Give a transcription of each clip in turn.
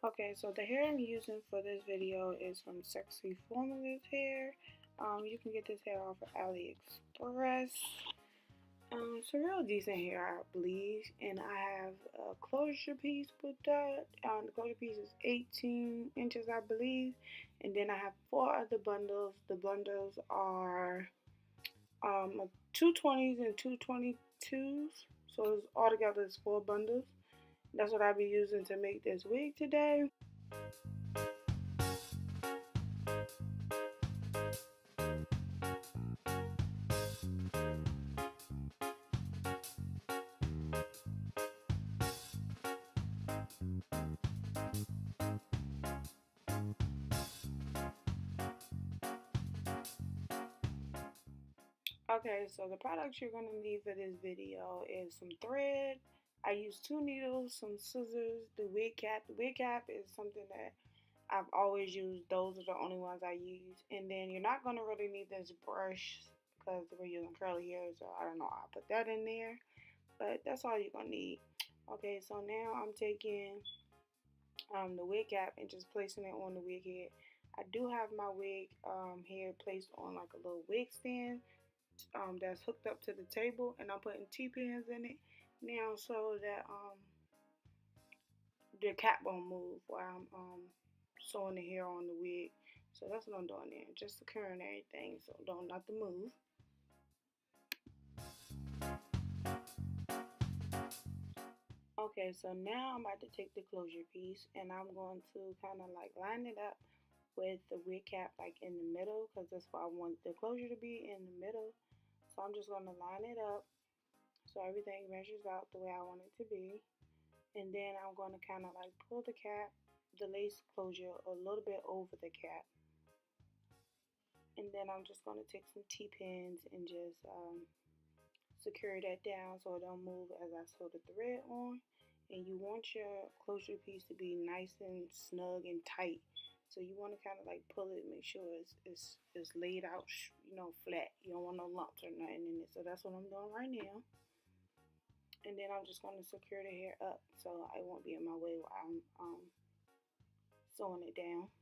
Okay, so the hair I'm using for this video is from Sexy Formulas Hair. You can get this hair off of AliExpress. It's a real decent hair, I believe, and I have a closure piece with that. The closure piece is 18 inches, I believe, and then I have 4 other bundles. The bundles are 220s and 222s, so it's altogether it's 4 bundles. That's what I'll be using to make this wig today. Okay, so the products you're going to need for this video is some thread. I use 2 needles, some scissors, the wig cap. The wig cap is something that I've always used. Those are the only ones I use. And then you're not going to really need this brush because we're using curly hair, so I don't know, I'll put that in there. But that's all you're going to need. Okay, so now I'm taking the wig cap and just placing it on the wig head. I do have my wig head placed on like a little wig stand that's hooked up to the table, and I'm putting T-pins in it now so that the cap won't move while I'm sewing the hair on the wig. So that's what I'm doing there, just securing everything so don't nothing move. Okay, so now I'm about to take the closure piece and I'm going to kind of like line it up with the wig cap like in the middle, because that's why I want the closure to be in the middle. So I'm just going to line it up so everything measures out the way I want it to be. And then I'm going to kind of like pull the cap, the lace closure a little bit over the cap. And then I'm just going to take some T-pins and just secure that down so it don't move as I sew the thread on. And you want your closure piece to be nice and snug and tight. So you want to kind of like pull it, make sure it's laid out, flat. You don't want no lumps or nothing in it. So that's what I'm doing right now. And then I'm just going to secure the hair up so it won't be in my way while I'm sewing it down.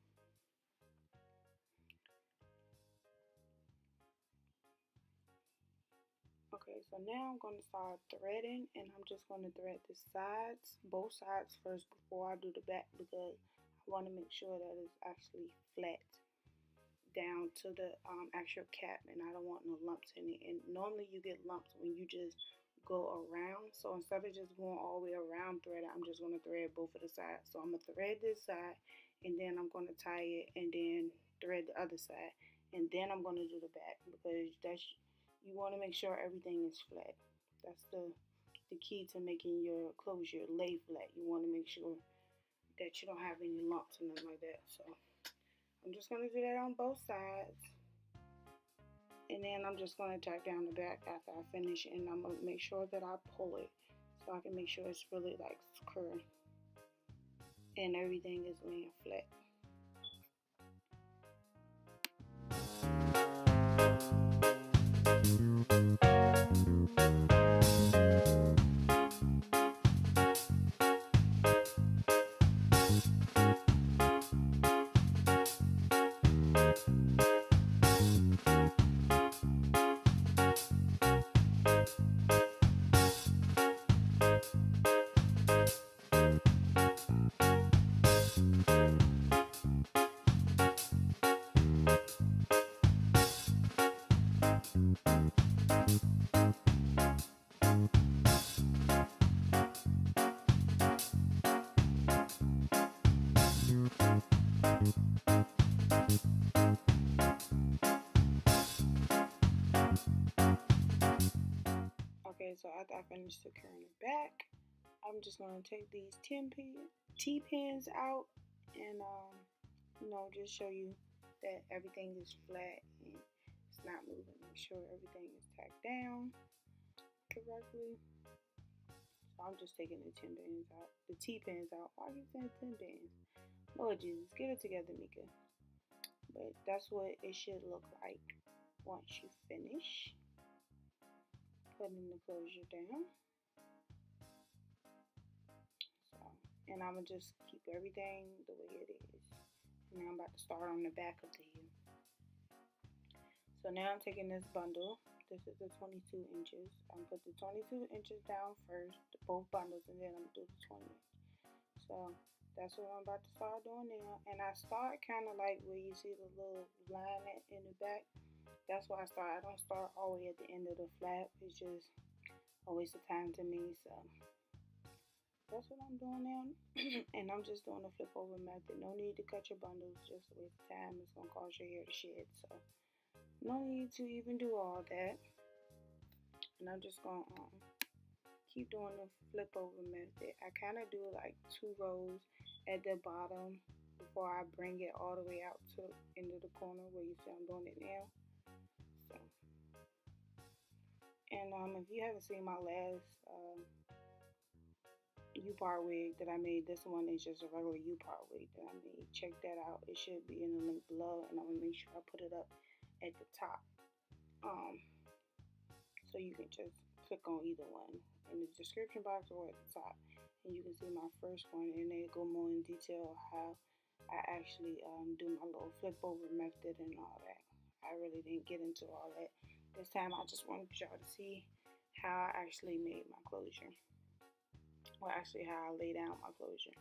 Okay, so now I'm going to start threading, and I'm just going to thread the sides, both sides first before I do the back, because I want to make sure that it's actually flat down to the actual cap, and I don't want no lumps in it. And normally you get lumps when you just go around, so instead of just going all the way around thread, I'm just going to thread both of the sides. So I'm going to thread this side, and then I'm going to tie it, and then thread the other side, and then I'm going to do the back, because you want to make sure everything is flat. That's the key to making your closure lay flat. You want to make sure that you don't have any lumps or nothing like that. So I'm just going to do that on both sides. And then I'm just going to tack down the back after I finish, and I'm going to make sure that I pull it so I can make sure it's really like secure and everything is laying flat. Okay, so after I finish securing the back, I'm just going to take these T-pins out and, just show you that everything is flat and it's not moving. Make sure everything is tacked down correctly. So I'm just taking the T-pins out. Why are you saying T-pins? Lord Jesus, get it together, Mika. But that's what it should look like once you finish putting the closure down. So, and and I'm going to just keep everything the way it is. And now I'm about to start on the back of the hair. So now I'm taking this bundle. This is the 22 inches. I'm going to put the 22 inches down first, both bundles, and then I'm going to do the 20 inch. So that's what I'm about to start doing now. And I start kind of like where you see the little line in the back. That's why I start. I don't start all the way at the end of the flap. It's just a waste of time to me. So that's what I'm doing now. And I'm just doing a flip over method. No need to cut your bundles. Just a waste of time. It's going to cause your hair to shed. So no need to even do all that. And I'm just going to keep doing the flip over method. I kind of do like 2 rows at the bottom before I bring it all the way out to into the corner where you see I'm doing it now. So, and if you haven't seen my last Upart wig that I made, this one is just a regular Upart wig that I made. Check that out. It should be in the link below, and I'm gonna make sure I put it up at the top. So you can just click on either one in the description box or at the top, and you can see my first one, and they go more in detail how I actually do my little flip over method and all that. I really didn't get into all that this time. I just wanted y'all to see how I actually made my closure. Well, actually how I laid out my closure.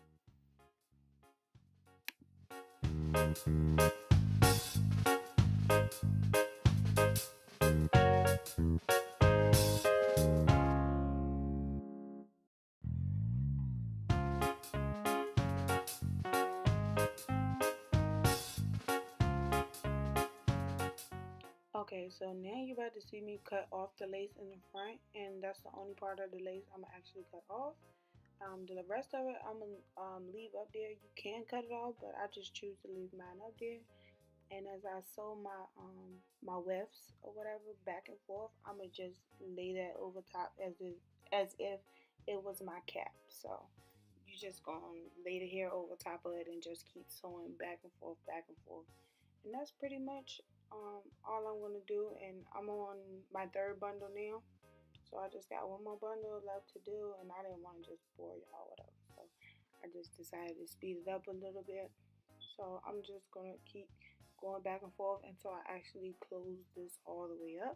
Okay, so now you're about to see me cut off the lace in the front, and that's the only part of the lace I'm gonna actually cut off. The rest of it I'm gonna leave up there. You can cut it off, but I just choose to leave mine up there. And as I sew my wefts or whatever back and forth, I'm gonna just lay that over top as if it was my cap. So you just gonna lay the hair over top of it and just keep sewing back and forth, and that's pretty much all I'm gonna do. And I'm on my 3rd bundle now. So I just got one more bundle left to do, and I didn't want to just bore y'all with it. So I just decided to speed it up a little bit. So I'm just going to keep going back and forth until I actually close this all the way up.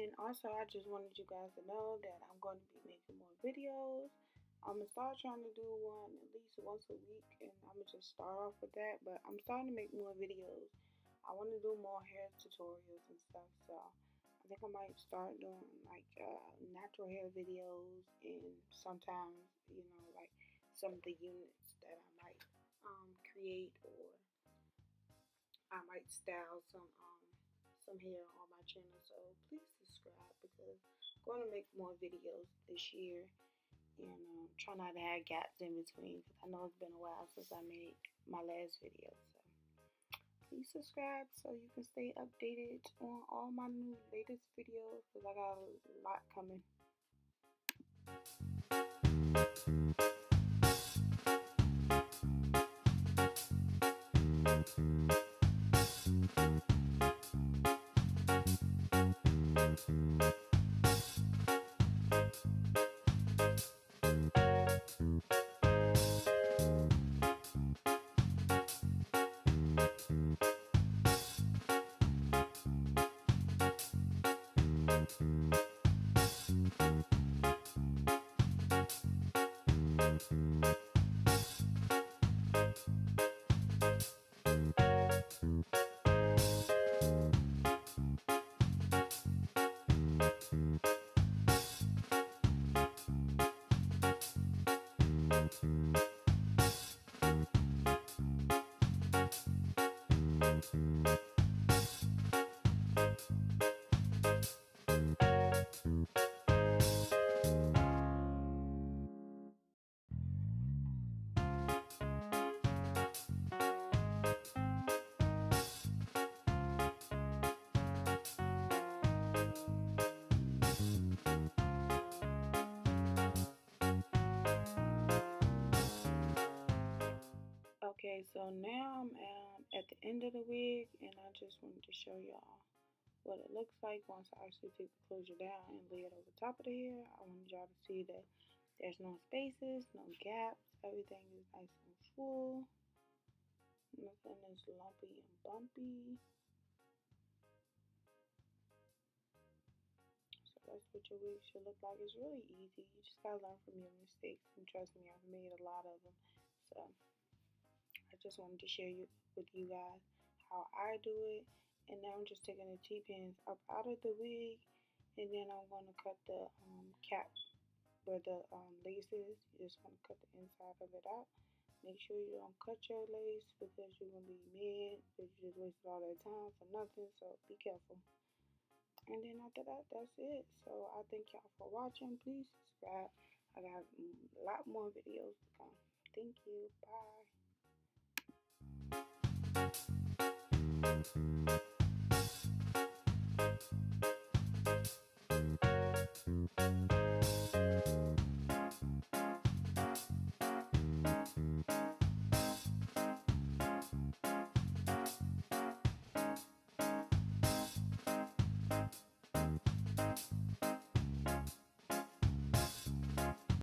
And also, I just wanted you guys to know that I'm going to be making more videos. I'm going to start trying to do one at least once a week, and I'm going to just start off with that. But I'm starting to make more videos. I want to do more hair tutorials and stuff, so I think I might start doing like natural hair videos, and sometimes, you know, like some of the units that I might create, or I might style some hair on my channel. So please subscribe, because I'm going to make more videos this year, and try not to have gaps in between, because I know it's been a while since I made my last video. So please subscribe so you can stay updated on all my new latest videos, because I got a lot coming. Okay, so now I'm at the end of the wig, and I just wanted to show y'all what it looks like once I actually take the closure down and lay it over top of the hair. I wanted y'all to see that there's no spaces, no gaps, everything is nice and full, nothing is lumpy and bumpy. So that's what your wig should look like. It's really easy. You just gotta learn from your mistakes, and trust me, I've made a lot of them. So I just wanted to share with you guys how I do it. And now I'm just taking the T-pins up out of the wig, and then I'm going to cut the cap where the lace is. You just want to cut the inside of it out. Make sure you don't cut your lace because you're going to be mad because you just wasted all that time for nothing. So be careful. And then after that, that's it. So I thank y'all for watching. Please subscribe. I got a lot more videos to come. Thank you. Bye.